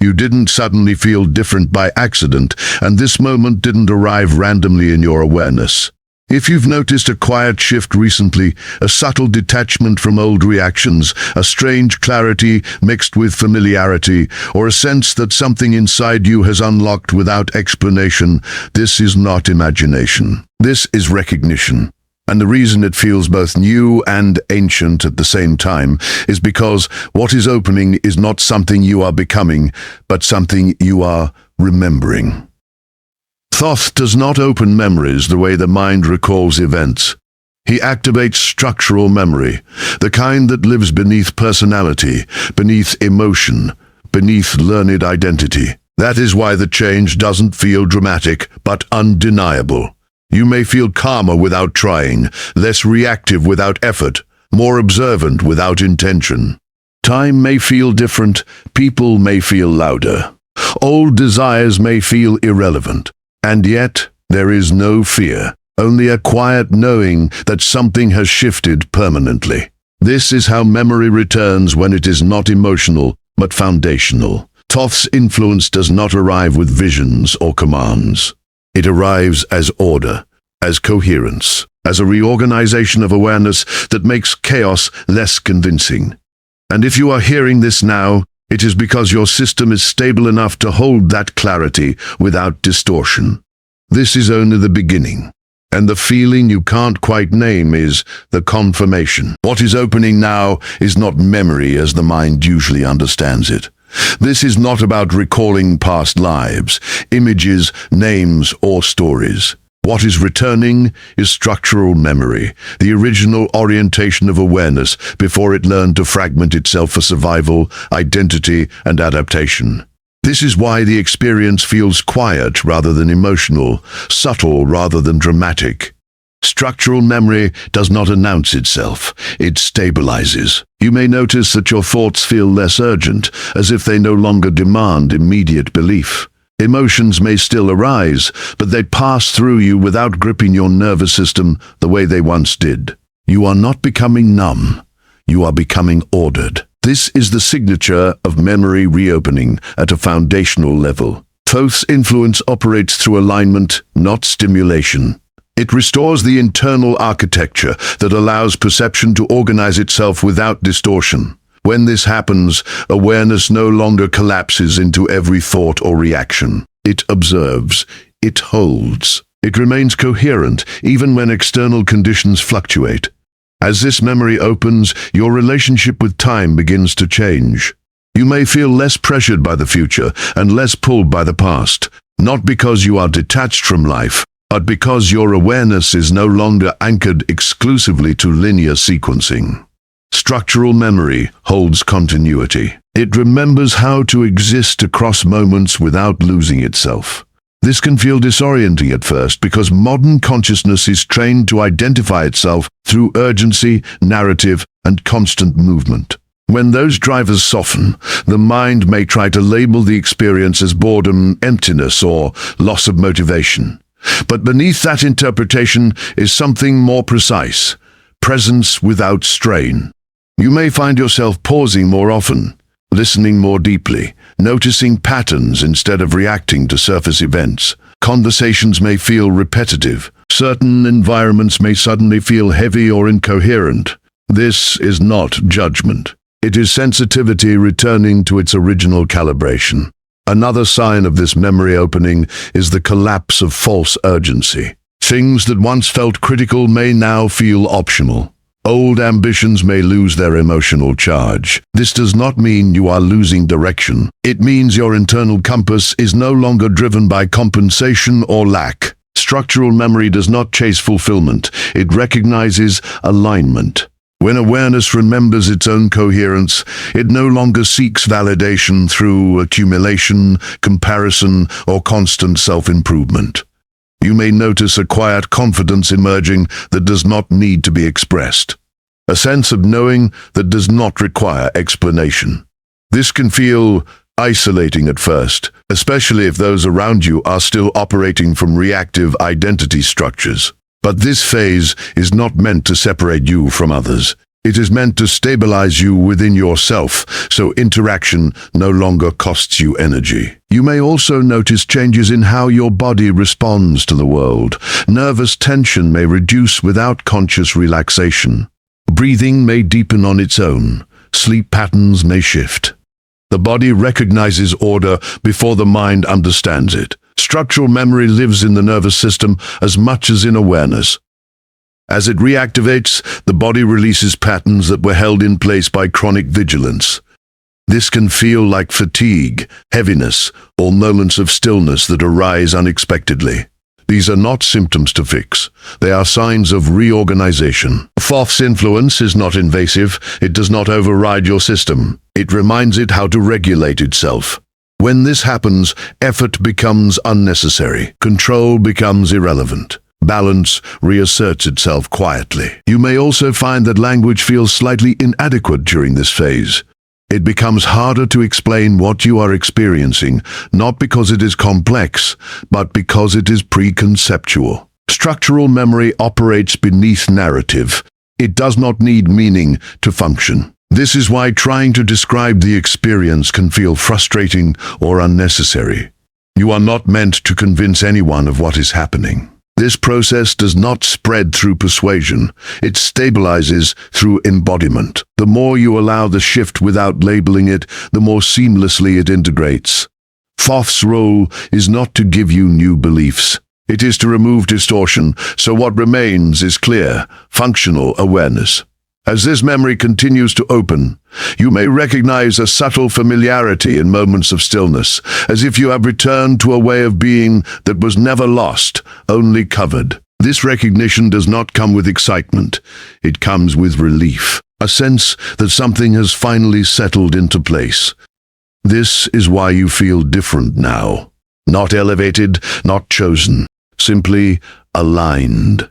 You didn't suddenly feel different by accident, and this moment didn't arrive randomly in your awareness. If you've noticed a quiet shift recently, a subtle detachment from old reactions, a strange clarity mixed with familiarity, or a sense that something inside you has unlocked without explanation, this is not imagination. This is recognition. And the reason it feels both new and ancient at the same time is because what is opening is not something you are becoming, but something you are remembering. Thoth does not open memories the way the mind recalls events. He activates structural memory, the kind that lives beneath personality, beneath emotion, beneath learned identity. That is why the change doesn't feel dramatic, but undeniable. You may feel calmer without trying, less reactive without effort, more observant without intention. Time may feel different, people may feel louder. Old desires may feel irrelevant. And yet, there is no fear, only a quiet knowing that something has shifted permanently. This is how memory returns when it is not emotional, but foundational. Thoth's influence does not arrive with visions or commands. It arrives as order, as coherence, as a reorganization of awareness that makes chaos less convincing. And if you are hearing this now, it is because your system is stable enough to hold that clarity without distortion. This is only the beginning. And the feeling you can't quite name is the confirmation. What is opening now is not memory as the mind usually understands it. This is not about recalling past lives, images, names, or stories. What is returning is structural memory, the original orientation of awareness before it learned to fragment itself for survival, identity, and adaptation. This is why the experience feels quiet rather than emotional, subtle rather than dramatic. Structural memory does not announce itself, it stabilizes. You may notice that your thoughts feel less urgent, as if they no longer demand immediate belief. Emotions may still arise, but they pass through you without gripping your nervous system the way they once did. You are not becoming numb, you are becoming ordered. This is the signature of memory reopening at a foundational level. Thoth's influence operates through alignment, not stimulation. It restores the internal architecture that allows perception to organize itself without distortion. When this happens, awareness no longer collapses into every thought or reaction. It observes, it holds, it remains coherent even when external conditions fluctuate. As this memory opens, your relationship with time begins to change. You may feel less pressured by the future and less pulled by the past, not because you are detached from life, but because your awareness is no longer anchored exclusively to linear sequencing. Structural memory holds continuity. It remembers how to exist across moments without losing itself. This can feel disorienting at first because modern consciousness is trained to identify itself through urgency, narrative, and constant movement. When those drivers soften, the mind may try to label the experience as boredom, emptiness, or loss of motivation. But beneath that interpretation is something more precise: presence without strain. You may find yourself pausing more often, listening more deeply, noticing patterns instead of reacting to surface events. Conversations may feel repetitive. Certain environments may suddenly feel heavy or incoherent. This is not judgment. It is sensitivity returning to its original calibration. Another sign of this memory opening is the collapse of false urgency. Things that once felt critical may now feel optional. Old ambitions may lose their emotional charge. This does not mean you are losing direction. It means your internal compass is no longer driven by compensation or lack. Structural memory does not chase fulfillment. It recognizes alignment. When awareness remembers its own coherence, it no longer seeks validation through accumulation, comparison, or constant self-improvement. You may notice a quiet confidence emerging that does not need to be expressed. A sense of knowing that does not require explanation. This can feel isolating at first, especially if those around you are still operating from reactive identity structures. But this phase is not meant to separate you from others. It is meant to stabilize you within yourself, so interaction no longer costs you energy. You may also notice changes in how your body responds to the world. Nervous tension may reduce without conscious relaxation. Breathing may deepen on its own. Sleep patterns may shift. The body recognizes order before the mind understands it. Structural memory lives in the nervous system as much as in awareness. As it reactivates, the body releases patterns that were held in place by chronic vigilance. This can feel like fatigue, heaviness, or moments of stillness that arise unexpectedly. These are not symptoms to fix. They are signs of reorganization. Thoth's influence is not invasive. It does not override your system. It reminds it how to regulate itself. When this happens, effort becomes unnecessary. Control becomes irrelevant. Balance reasserts itself quietly. You may also find that language feels slightly inadequate during this phase. It becomes harder to explain what you are experiencing, not because it is complex, but because it is preconceptual. Structural memory operates beneath narrative. It does not need meaning to function. This is why trying to describe the experience can feel frustrating or unnecessary. You are not meant to convince anyone of what is happening. This process does not spread through persuasion. It stabilizes through embodiment. The more you allow the shift without labeling it, the more seamlessly it integrates. Thoth's role is not to give you new beliefs. It is to remove distortion, so what remains is clear, functional awareness. As this memory continues to open, you may recognize a subtle familiarity in moments of stillness, as if you have returned to a way of being that was never lost, only covered. This recognition does not come with excitement. It comes with relief, a sense that something has finally settled into place. This is why you feel different now. Not elevated, not chosen, simply aligned.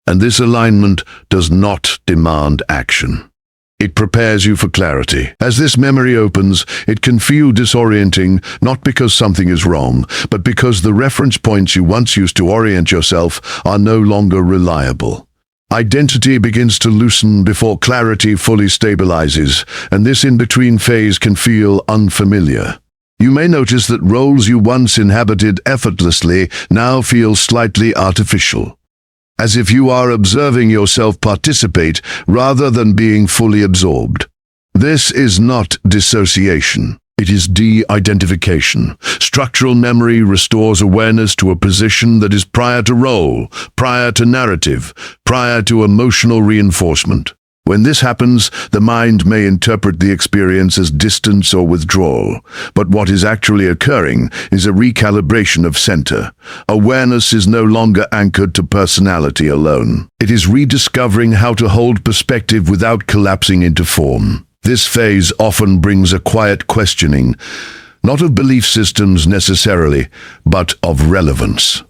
And this alignment does not demand action. It prepares you for clarity. As this memory opens, it can feel disorienting, not because something is wrong, but because the reference points you once used to orient yourself are no longer reliable. Identity begins to loosen before clarity fully stabilizes, and this in-between phase can feel unfamiliar. You may notice that roles you once inhabited effortlessly now feel slightly artificial, as if you are observing yourself participate rather than being fully absorbed. This is not dissociation. It is de-identification. Structural memory restores awareness to a position that is prior to role, prior to narrative, prior to emotional reinforcement. When this happens, the mind may interpret the experience as distance or withdrawal, but what is actually occurring is a recalibration of center. Awareness is no longer anchored to personality alone. It is rediscovering how to hold perspective without collapsing into form. This phase often brings a quiet questioning, not of belief systems necessarily, but of relevance.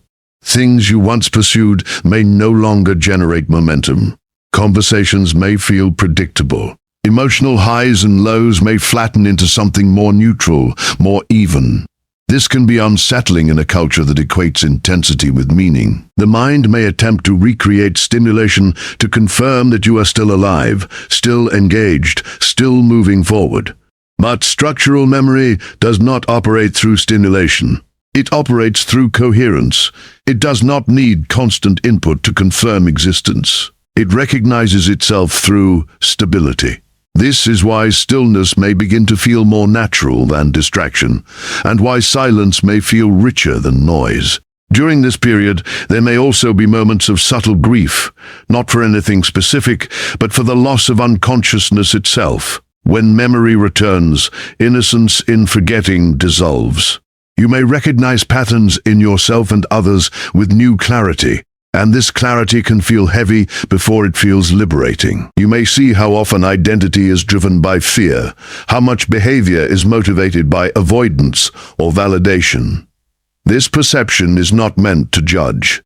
Things you once pursued may no longer generate momentum. Conversations may feel predictable. Emotional highs and lows may flatten into something more neutral, more even. This can be unsettling in a culture that equates intensity with meaning. The mind may attempt to recreate stimulation to confirm that you are still alive, still engaged, still moving forward. But structural memory does not operate through stimulation. It operates through coherence. It does not need constant input to confirm existence. It recognizes itself through stability. This is why stillness may begin to feel more natural than distraction, and why silence may feel richer than noise. During this period, there may also be moments of subtle grief, not for anything specific, but for the loss of unconsciousness itself. When memory returns, innocence in forgetting dissolves. You may recognize patterns in yourself and others with new clarity. And this clarity can feel heavy before it feels liberating. You may see how often identity is driven by fear, how much behavior is motivated by avoidance or validation. This perception is not meant to judge.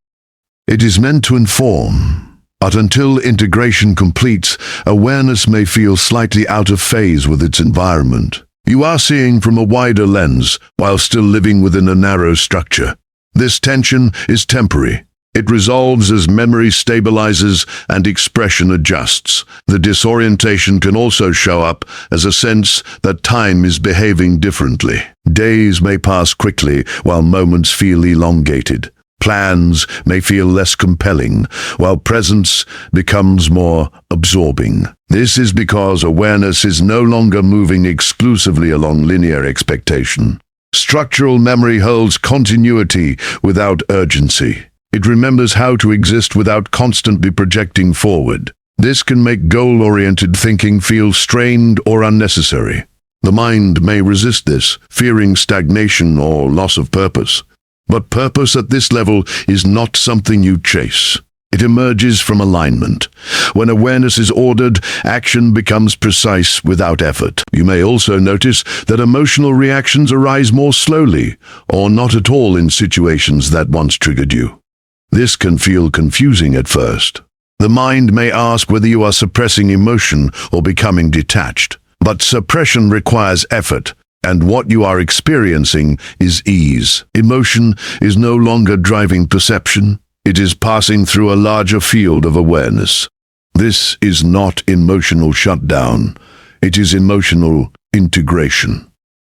It is meant to inform. But until integration completes, awareness may feel slightly out of phase with its environment. You are seeing from a wider lens while still living within a narrow structure. This tension is temporary. It resolves as memory stabilizes and expression adjusts. The disorientation can also show up as a sense that time is behaving differently. Days may pass quickly while moments feel elongated. Plans may feel less compelling, while presence becomes more absorbing. This is because awareness is no longer moving exclusively along linear expectation. Structural memory holds continuity without urgency. It remembers how to exist without constantly projecting forward. This can make goal-oriented thinking feel strained or unnecessary. The mind may resist this, fearing stagnation or loss of purpose. But purpose at this level is not something you chase. It emerges from alignment. When awareness is ordered, action becomes precise without effort. You may also notice that emotional reactions arise more slowly, or not at all in situations that once triggered you. This can feel confusing at first. The mind may ask whether you are suppressing emotion or becoming detached. But suppression requires effort, and what you are experiencing is ease. Emotion is no longer driving perception. It is passing through a larger field of awareness. This is not emotional shutdown. It is emotional integration.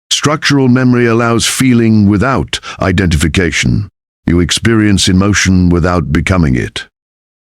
Structural memory allows feeling without identification. You experience emotion without becoming it.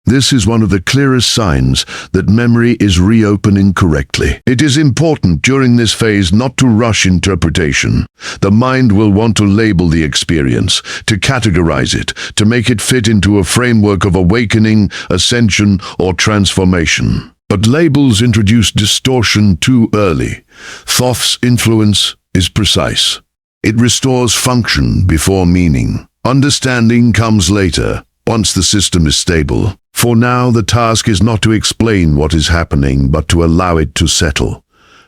This is one of the clearest signs that memory is reopening correctly. It is important during this phase not to rush interpretation. The mind will want to label the experience, to categorize it, to make it fit into a framework of awakening, ascension, or transformation. But labels introduce distortion too early. Thoth's influence is precise. It restores function before meaning. Understanding comes later, once the system is stable. For now, the task is not to explain what is happening, but to allow it to settle,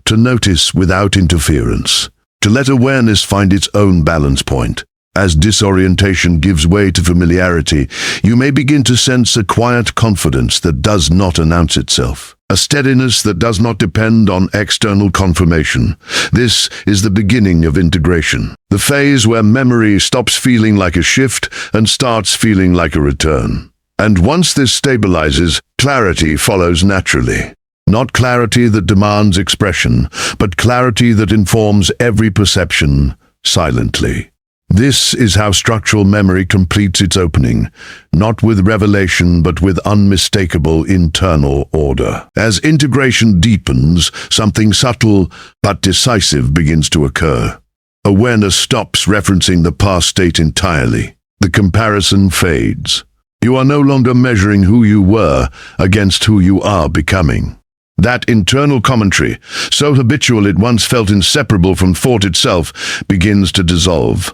to notice without interference, to let awareness find its own balance point. As disorientation gives way to familiarity, you may begin to sense a quiet confidence that does not announce itself, a steadiness that does not depend on external confirmation. This is the beginning of integration, the phase where memory stops feeling like a shift and starts feeling like a return. And once this stabilizes, clarity follows naturally. Not clarity that demands expression, but clarity that informs every perception silently. This is how structural memory completes its opening, not with revelation but with unmistakable internal order. As integration deepens, something subtle but decisive begins to occur. Awareness stops referencing the past state entirely. The comparison fades. You are no longer measuring who you were against who you are becoming. That internal commentary, so habitual it once felt inseparable from thought itself, begins to dissolve.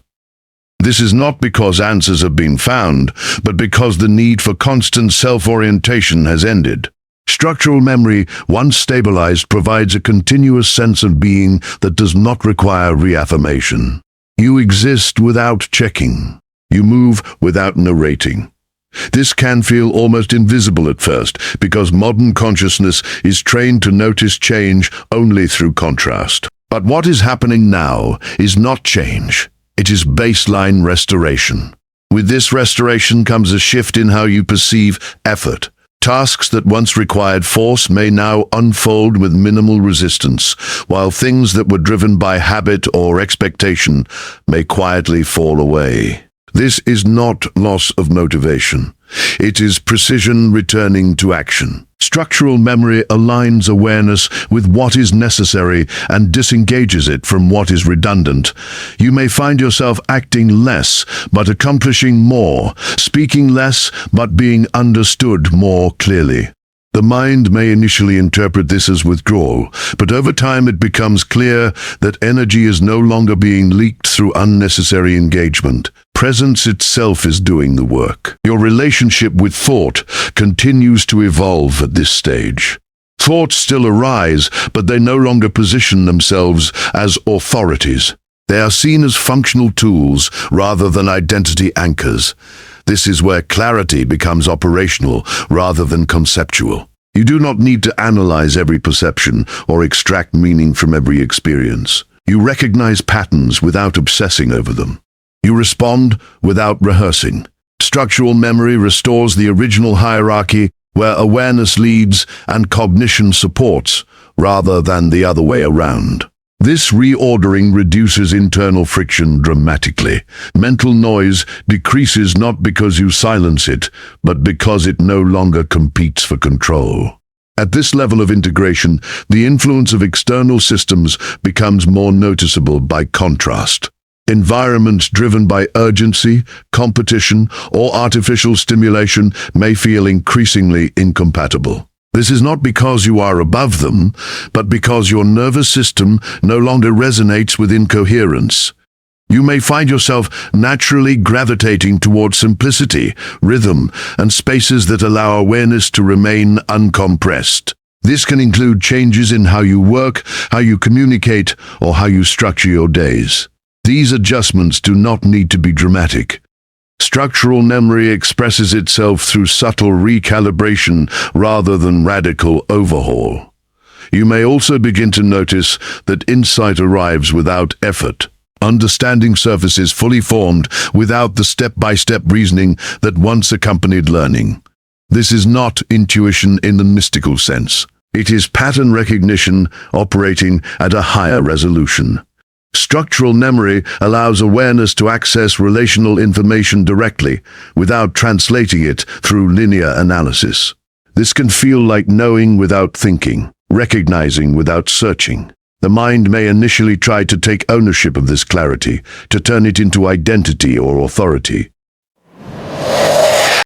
This is not because answers have been found, but because the need for constant self-orientation has ended. Structural memory, once stabilized, provides a continuous sense of being that does not require reaffirmation. You exist without checking. You move without narrating. This can feel almost invisible at first, because modern consciousness is trained to notice change only through contrast. But what is happening now is not change. It is baseline restoration. With this restoration comes a shift in how you perceive effort. Tasks that once required force may now unfold with minimal resistance, while things that were driven by habit or expectation may quietly fall away. This is not loss of motivation. It is precision returning to action. Structural memory aligns awareness with what is necessary and disengages it from what is redundant. You may find yourself acting less, but accomplishing more, speaking less, but being understood more clearly. The mind may initially interpret this as withdrawal, but over time it becomes clear that energy is no longer being leaked through unnecessary engagement. Presence itself is doing the work. Your relationship with thought continues to evolve at this stage. Thoughts still arise, but they no longer position themselves as authorities. They are seen as functional tools rather than identity anchors. This is where clarity becomes operational rather than conceptual. You do not need to analyze every perception or extract meaning from every experience. You recognize patterns without obsessing over them. You respond without rehearsing. Structural memory restores the original hierarchy where awareness leads and cognition supports, rather than the other way around. This reordering reduces internal friction dramatically. Mental noise decreases not because you silence it, but because it no longer competes for control. At this level of integration, the influence of external systems becomes more noticeable by contrast. Environments driven by urgency, competition, or artificial stimulation may feel increasingly incompatible. This is not because you are above them, but because your nervous system no longer resonates with incoherence. You may find yourself naturally gravitating towards simplicity, rhythm, and spaces that allow awareness to remain uncompressed. This can include changes in how you work, how you communicate, or how you structure your days. These adjustments do not need to be dramatic. Structural memory expresses itself through subtle recalibration rather than radical overhaul. You may also begin to notice that insight arrives without effort. Understanding surfaces fully formed without the step-by-step reasoning that once accompanied learning. This is not intuition in the mystical sense. It is pattern recognition operating at a higher resolution. Structural memory allows awareness to access relational information directly, without translating it through linear analysis. This can feel like knowing without thinking, recognizing without searching. The mind may initially try to take ownership of this clarity, to turn it into identity or authority.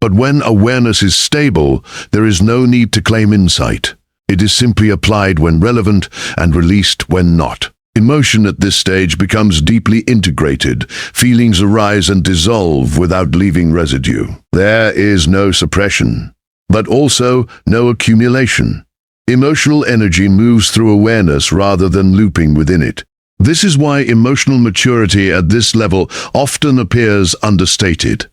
But when awareness is stable, there is no need to claim insight. It is simply applied when relevant and released when not. Emotion at this stage becomes deeply integrated. Feelings arise and dissolve without leaving residue. There is no suppression, but also no accumulation. Emotional energy moves through awareness rather than looping within it. This is why emotional maturity at this level often appears understated.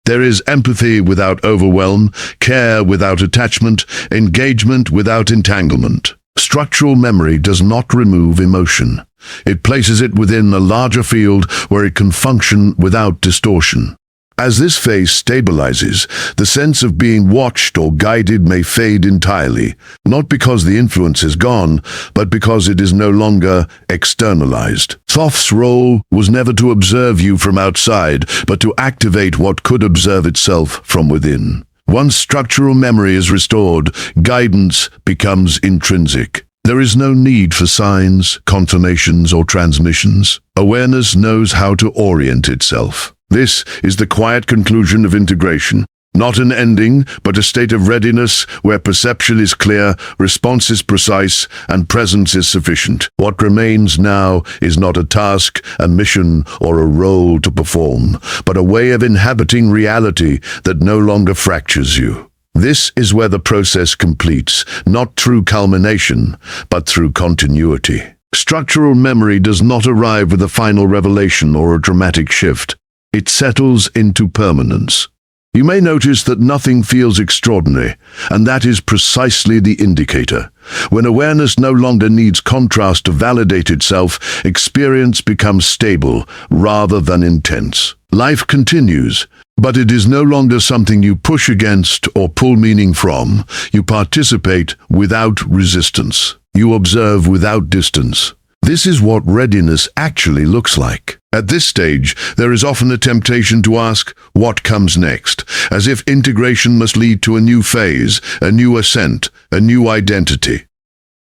There is empathy without overwhelm, care without attachment, engagement without entanglement. Structural memory does not remove emotion. It places it within a larger field where it can function without distortion. As this phase stabilizes, the sense of being watched or guided may fade entirely, not because the influence is gone, but because it is no longer externalized. Thoth's role was never to observe you from outside, but to activate what could observe itself from within. Once structural memory is restored, guidance becomes intrinsic. There is no need for signs, confirmations, or transmissions. Awareness knows how to orient itself. This is the quiet conclusion of integration. Not an ending, but a state of readiness where perception is clear, response is precise, and presence is sufficient. What remains now is not a task, a mission, or a role to perform, but a way of inhabiting reality that no longer fractures you. This is where the process completes, not through culmination, but through continuity. Structural memory does not arrive with a final revelation or a dramatic shift. It settles into permanence. You may notice that nothing feels extraordinary, and that is precisely the indicator. When awareness no longer needs contrast to validate itself, experience becomes stable rather than intense. Life continues, but it is no longer something you push against or pull meaning from. You participate without resistance. You observe without distance. This is what readiness actually looks like. At this stage, there is often a temptation to ask, what comes next? As if integration must lead to a new phase, a new ascent, a new identity.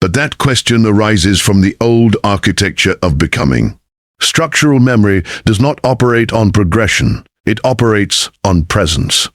But that question arises from the old architecture of becoming. Structural memory does not operate on progression. It operates on presence.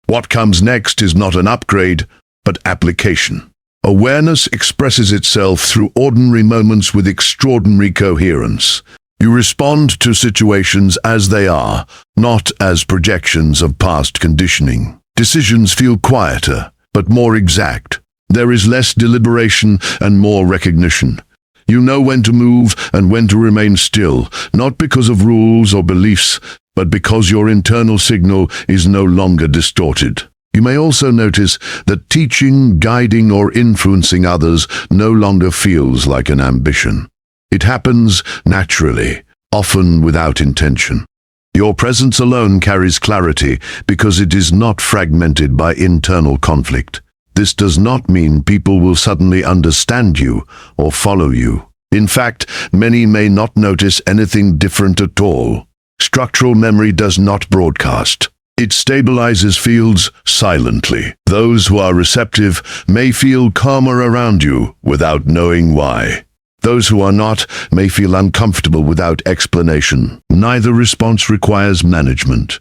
What comes next is not an upgrade, but application. Awareness expresses itself through ordinary moments with extraordinary coherence. You respond to situations as they are, not as projections of past conditioning. Decisions feel quieter, but more exact. There is less deliberation and more recognition. You know when to move and when to remain still, not because of rules or beliefs, but because your internal signal is no longer distorted. You may also notice that teaching, guiding, or influencing others no longer feels like an ambition. It happens naturally, often without intention. Your presence alone carries clarity because it is not fragmented by internal conflict. This does not mean people will suddenly understand you or follow you. In fact, many may not notice anything different at all. Structural memory does not broadcast. It stabilizes fields silently. Those who are receptive may feel calmer around you without knowing why. Those who are not may feel uncomfortable without explanation. Neither response requires management.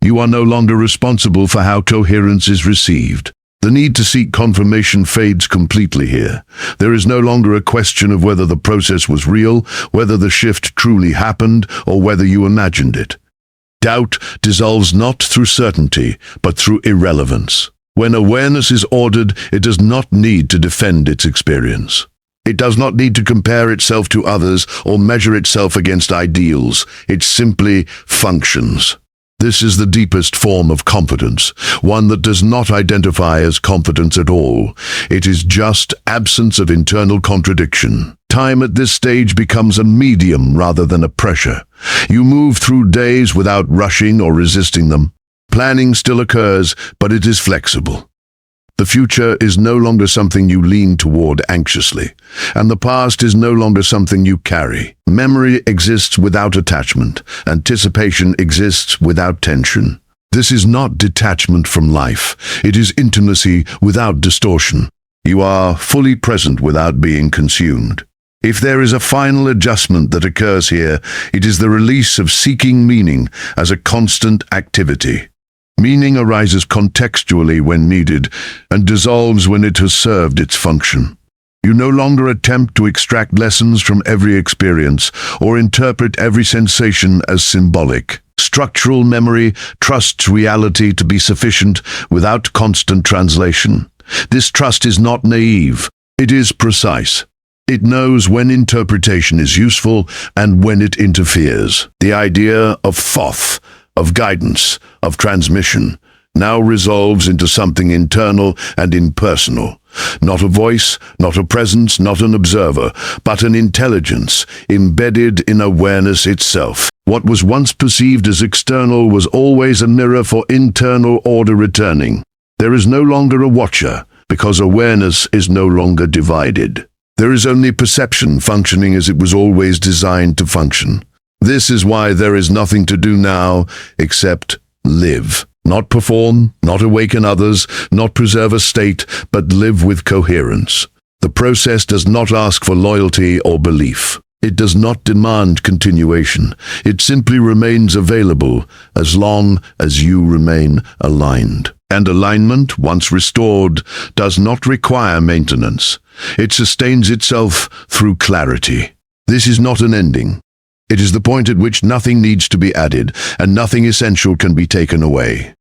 You are no longer responsible for how coherence is received. The need to seek confirmation fades completely here. There is no longer a question of whether the process was real, whether the shift truly happened, or whether you imagined it. Doubt dissolves not through certainty, but through irrelevance. When awareness is ordered, it does not need to defend its experience. It does not need to compare itself to others or measure itself against ideals. It simply functions. This is the deepest form of confidence, one that does not identify as confidence at all. It is just absence of internal contradiction. Time at this stage becomes a medium rather than a pressure. You move through days without rushing or resisting them. Planning still occurs, but it is flexible. The future is no longer something you lean toward anxiously, and the past is no longer something you carry. Memory exists without attachment. Anticipation exists without tension. This is not detachment from life. It is intimacy without distortion. You are fully present without being consumed. If there is a final adjustment that occurs here, it is the release of seeking meaning as a constant activity. Meaning arises contextually when needed and dissolves when it has served its function. You no longer attempt to extract lessons from every experience or interpret every sensation as symbolic. Structural memory trusts reality to be sufficient without constant translation. This trust is not naive. It is precise. It knows when interpretation is useful and when it interferes. The idea of Thoth, of guidance, of transmission, now resolves into something internal and impersonal. Not a voice, not a presence, not an observer, but an intelligence embedded in awareness itself. What was once perceived as external was always a mirror for internal order returning. There is no longer a watcher, because awareness is no longer divided. There is only perception functioning as it was always designed to function. This is why there is nothing to do now except live. Not perform, not awaken others, not preserve a state, but live with coherence. The process does not ask for loyalty or belief. It does not demand continuation. It simply remains available as long as you remain aligned. And alignment, once restored, does not require maintenance. It sustains itself through clarity. This is not an ending. It is the point at which nothing needs to be added and nothing essential can be taken away.